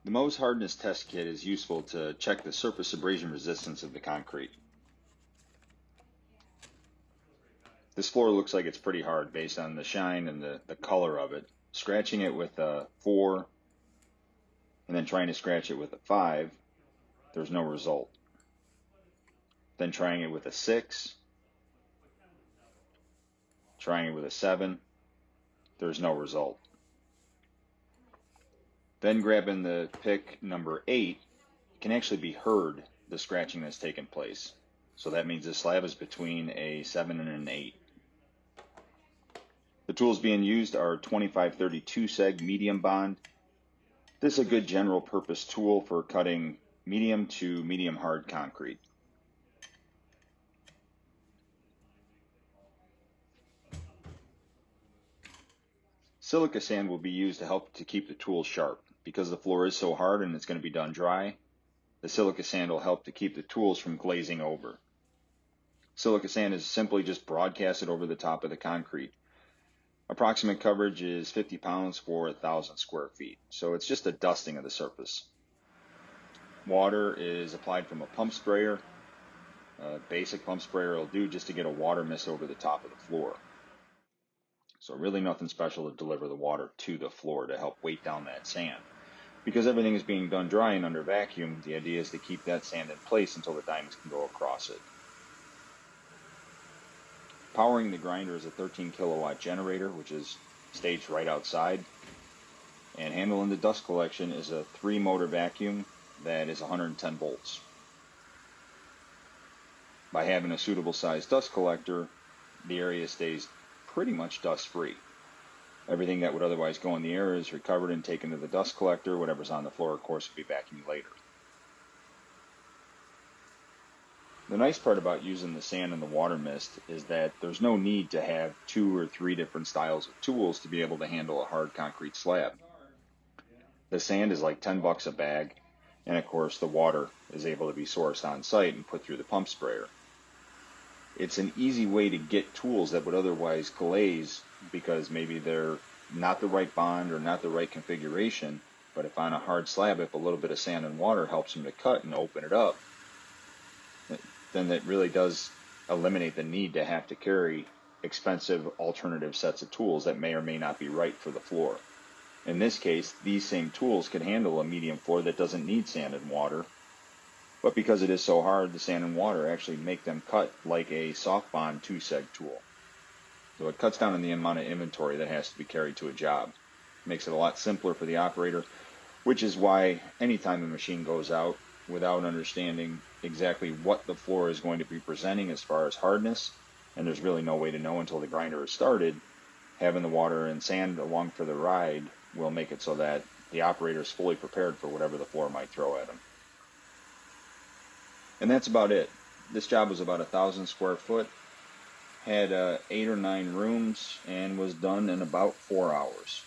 The Mohs hardness test kit is useful to check the surface abrasion resistance of the concrete. This floor looks like it's pretty hard based on the shine and the color of it. Scratching it with a 4 and then trying to scratch it with a 5, there's no result. Then trying it with a 6, trying it with a 7, there's no result. Then grabbing the pick number 8, it can actually be heard the scratching that's taken place. So that means the slab is between a 7 and an 8. The tools being used are 2532 seg medium bond. This is a good general purpose tool for cutting medium to medium hard concrete. Silica sand will be used to help to keep the tool sharp. Because the floor is so hard and it's going to be done dry, the silica sand will help to keep the tools from glazing over. Silica sand is simply just broadcasted over the top of the concrete. Approximate coverage is 50 pounds for 1,000 square feet, so it's just a dusting of the surface. Water is applied from a pump sprayer. A basic pump sprayer will do just to get a water mist over the top of the floor. So really nothing special to deliver the water to the floor to help weight down that sand. Because everything is being done dry and under vacuum, the idea is to keep that sand in place until the diamonds can go across it. Powering the grinder is a 13 kilowatt generator, which is staged right outside. And handling the dust collection is a 3-motor vacuum that is 110 volts. By having a suitable sized dust collector, the area stays pretty much dust free. Everything that would otherwise go in the air is recovered and taken to the dust collector. Whatever's on the floor, of course, will be vacuumed later. The nice part about using the sand and the water mist is that there's no need to have 2 or 3 different styles of tools to be able to handle a hard concrete slab. The sand is like $10 a bag, and of course the water is able to be sourced on site and put through the pump sprayer. It's an easy way to get tools that would otherwise glaze because maybe they're not the right bond or not the right configuration, but if on a hard slab, if a little bit of sand and water helps them to cut and open it up, then that really does eliminate the need to have to carry expensive alternative sets of tools that may or may not be right for the floor. In this case, these same tools can handle a medium floor that doesn't need sand and water, but because it is so hard, the sand and water actually make them cut like a soft bond 2-seg tool. So it cuts down on the amount of inventory that has to be carried to a job. It makes it a lot simpler for the operator, which is why anytime a machine goes out without understanding exactly what the floor is going to be presenting as far as hardness, and there's really no way to know until the grinder is started, having the water and sand along for the ride will make it so that the operator is fully prepared for whatever the floor might throw at him. And that's about it. This job was about 1,000 square foot, had 8 or 9 rooms, and was done in about 4 hours.